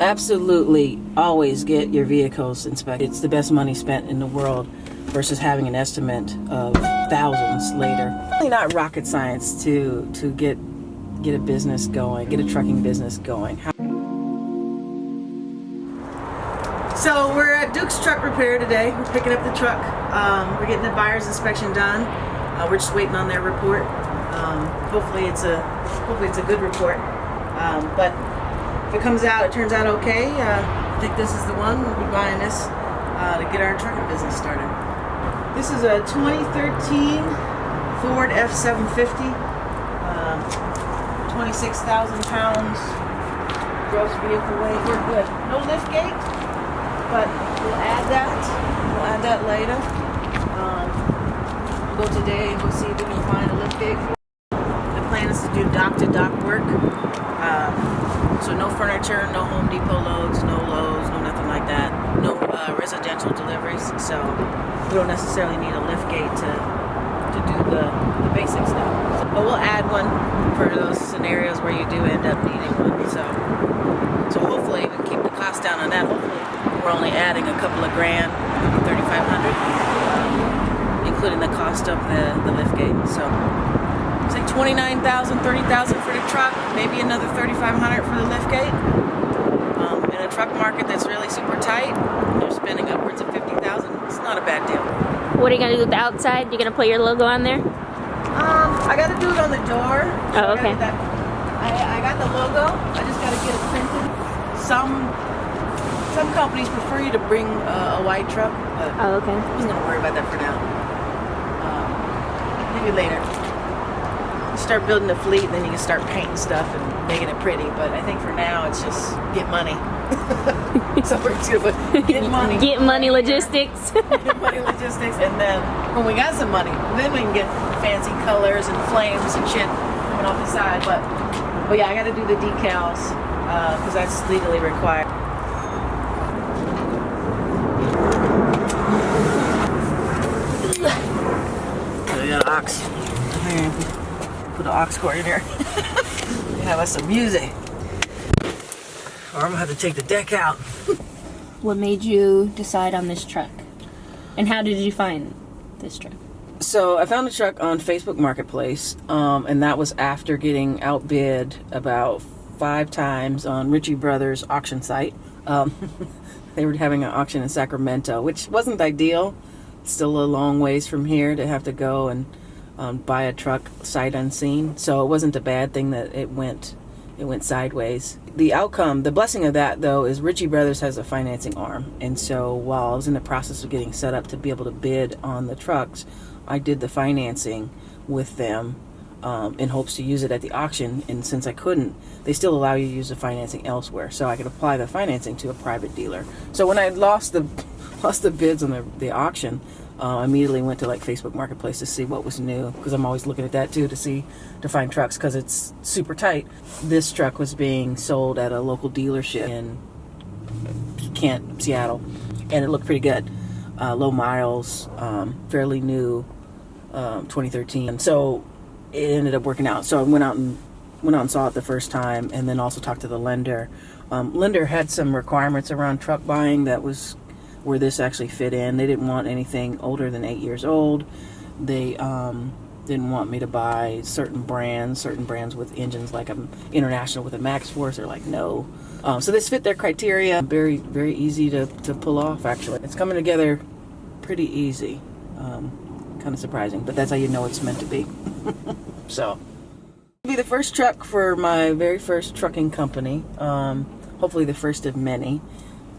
Absolutely, always get your vehicles inspected. It's the best money spent in the world versus having an estimate of thousands later. Really not rocket science to get a business going, get a trucking business going. So we're at Duke's Truck Repair today. We're picking up the truck. We're getting the buyer's inspection done. We're just waiting on their report. Hopefully it's a good report. But if it turns out okay, I think this is the one. We'll be buying this to get our trucking business started. This is a 2013 Ford F750, 26,000 pounds gross vehicle weight. We're good. No lift gate, but we'll add that. We'll add that later. We'll go today and we'll see if we can find a lift gate. The plan is to do dock-to-dock work. So no furniture, no Home Depot loads, no Lowe's, no nothing like that. No residential deliveries. So we don't necessarily need a lift gate to do the basic stuff. But we'll add one for those scenarios where you do end up needing one. So hopefully we can keep the cost down on that. Hopefully we're only adding a couple of grand, maybe $3,500, including the cost of the lift gate. So say $29,000, $30,000 for the truck, maybe another $3,500 for the lift gate. In a truck market that's really super tight, you're spending upwards of $50,000. It's not a bad deal. What are you gonna do with the outside? You're gonna put your logo on there? I gotta do it on the door. Oh, okay. I got the logo. I just gotta get it printed. Some companies prefer you to bring a white truck. But Oh, okay. I'm just gonna worry about that for now. Maybe later. You start building a fleet, and then you can start painting stuff and making it pretty. But I think for now, it's just get money. So we're just gonna put get money. Get money logistics. Get money logistics, and then when we got some money, then we can get fancy colors and flames and shit coming off the side. But yeah, I got to do the decals because that's legally required. I got an ox. Put an ox cord in here. Have us some music. Or I'm gonna have to take the deck out. What made you decide on this truck? And how did you find this truck? So I found the truck on Facebook Marketplace, and that was after getting outbid about 5 times on Ritchie Brothers auction site. They were having an auction in Sacramento, which wasn't ideal. Still a long ways from here to have to go and buy a truck sight unseen. So it wasn't a bad thing that it went sideways. The outcome, the blessing of that though, is Ritchie Brothers has a financing arm. And so while I was in the process of getting set up to be able to bid on the trucks, I did the financing with them in hopes to use it at the auction. And since I couldn't, they still allow you to use the financing elsewhere. So I could apply the financing to a private dealer. So when I lost the bids on the auction, I immediately went to Facebook Marketplace to see what was new, because I'm always looking at that too to find trucks because it's super tight. This truck was being sold at a local dealership in Kent, Seattle, and it looked pretty good. Low miles, fairly new, 2013. And so it ended up working out. So I went out and saw it the first time, and then also talked to the lender. Lender had some requirements around truck buying that was where this actually fit in. They didn't want anything older than 8 years old. They didn't want me to buy certain brands with engines like International with a Max Force. They're like, no. So this fit their criteria. Very, very easy to pull off, actually. It's coming together pretty easy. Kind of surprising, but that's how you know it's meant to be. So it'll be the first truck for my very first trucking company. Hopefully the first of many.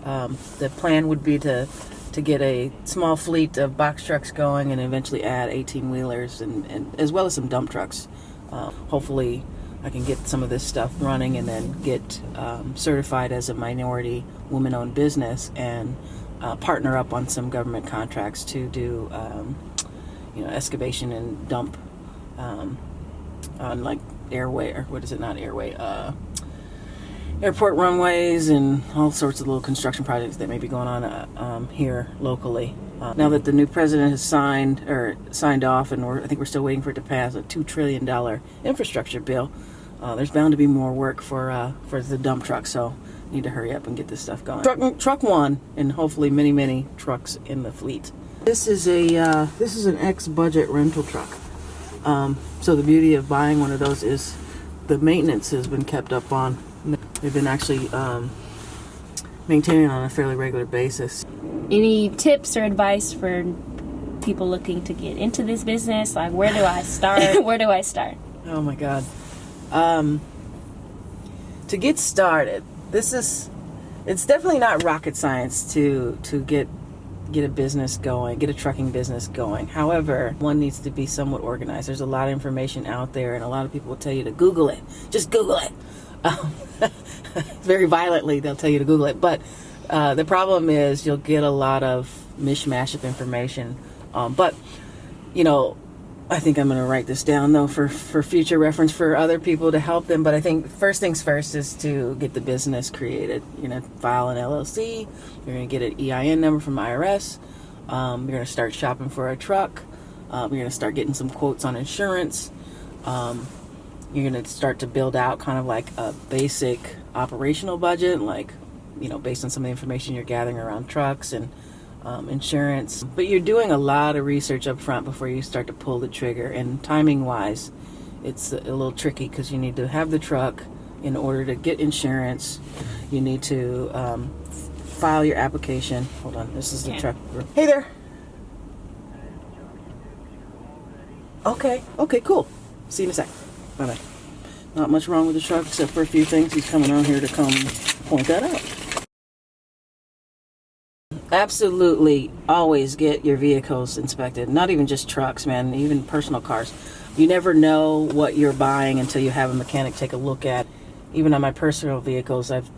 The plan would be to get a small fleet of box trucks going and eventually add 18-wheelers and as well as some dump trucks. Hopefully I can get some of this stuff running and then get certified as a minority woman-owned business and partner up on some government contracts to do excavation and dump on airport runways and all sorts of little construction projects that may be going on here locally. Now that the new president has signed off, and I think we're still waiting for it to pass, a $2 trillion infrastructure bill, there's bound to be more work for the dump truck. So need to hurry up and get this stuff going. Truck one, and hopefully many trucks in the fleet. This is an ex-budget rental truck. So the beauty of buying one of those is the maintenance has been kept up on. They've been actually maintaining on a fairly regular basis. Any tips or advice for people looking to get into this business? Like, where do I start? Where do I start? Oh my God. To get started, it's definitely not rocket science to get a business going, get a trucking business going. However, one needs to be somewhat organized. There's a lot of information out there, and a lot of people will tell you to Google it. Just Google it. Very violently, they'll tell you to Google it. But the problem is you'll get a lot of mishmash of information. But, you know, I think I'm going to write this down, though, for future reference for other people to help them. But I think first things first is to get the business created. You're going to file an LLC. You're going to get an EIN number from IRS. You're going to start shopping for a truck. You're going to start getting some quotes on insurance. You're going to start to build out kind of like a basic operational budget, like, you know, based on some of the information you're gathering around trucks and insurance. But you're doing a lot of research up front before you start to pull the trigger. And timing wise, it's a little tricky because you need to have the truck in order to get insurance. You need to file your application. Hold on, this is the truck. Hey there. Okay, cool. See you in a sec. Bye bye. Not much wrong with the truck except for a few things. He's coming on here to come point that out. Absolutely always get your vehicles inspected. Not even just trucks, man, even personal cars. You never know what you're buying until you have a mechanic take a look at. Even on my personal vehicles, I've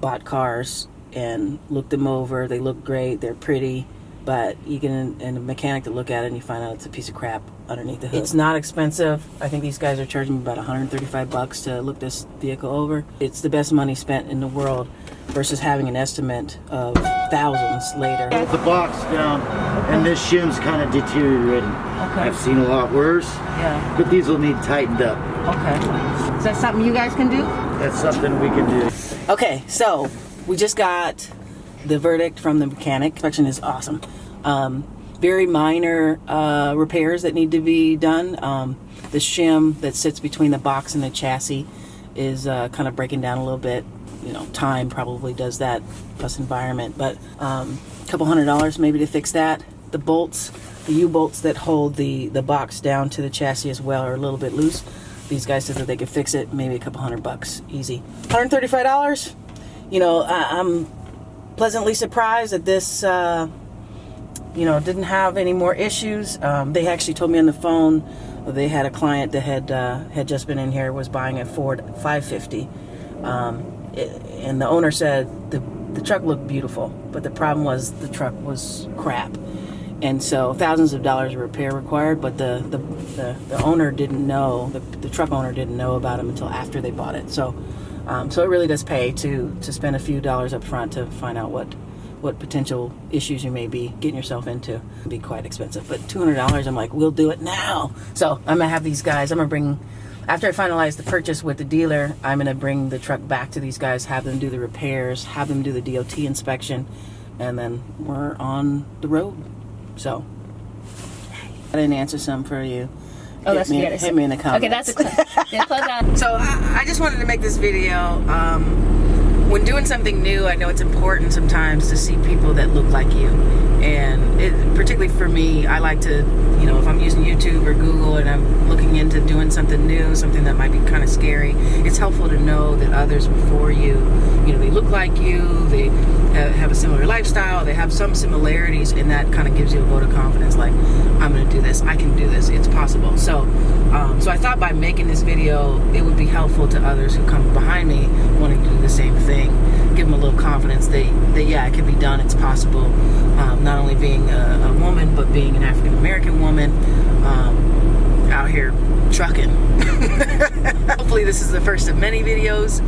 bought cars and looked them over. They look great, they're pretty, but you get a mechanic to look at it and you find out it's a piece of crap underneath the hood. It's not expensive. I think these guys are charging me about $135 to look this vehicle over. It's the best money spent in the world versus having an estimate of thousands later. The box down, and this shim's kind of deteriorating. Okay. I've seen a lot worse, Yeah. but these will need tightened up. Okay. Is that something you guys can do? That's something we can do. Okay, so we just got the verdict from the mechanic. Inspection is awesome. Very minor repairs that need to be done. The shim that sits between the box and the chassis is kind of breaking down a little bit. You know, time probably does that, plus environment. But a couple $100 maybe to fix that. The bolts, the U-bolts that hold the box down to the chassis as well are a little bit loose. These guys said that they could fix it, maybe a couple $100, easy. $135. You know, I'm pleasantly surprised that this, you know, didn't have any more issues. They actually told me on the phone they had a client that had just been in here, was buying a Ford 550, and the owner said the truck looked beautiful, but the problem was the truck was crap, and so thousands of dollars of repair required. But the owner didn't know, the truck owner didn't know about them until after they bought it. So it really does pay to spend a few dollars up front to find out what potential issues you may be getting yourself into. It'd be quite expensive, but $200, I'm like, we'll do it now. So I'm gonna have these guys, after I finalize the purchase with the dealer, I'm gonna bring the truck back to these guys, have them do the repairs, have them do the DOT inspection, and then we're on the road. So I didn't answer some for you. Oh, that's good. Hit me in the comments. Okay, that's a yeah, close out. So I just wanted to make this video. When doing something new, I know it's important sometimes to see people that look like you. And particularly for me, I like to, you know, if I'm using YouTube or Google and I'm looking into doing something new, something that might be kind of scary, it's helpful to know that others before you know, they look like you, they have a similar lifestyle, they have some similarities, and that kind of gives you a vote of confidence, like, I'm going to do this, I can do this, it's possible. So I thought by making this video, it would be helpful to others who come behind me wanting to do the same thing, give them a little confidence that yeah, it can be done, it's possible. Not only being a woman, but being an African American woman out here trucking. Hopefully this is the first of many videos.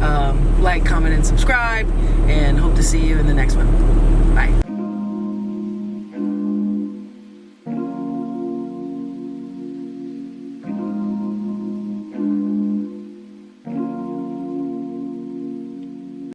Like, comment, and subscribe, and hope to see you in the next one.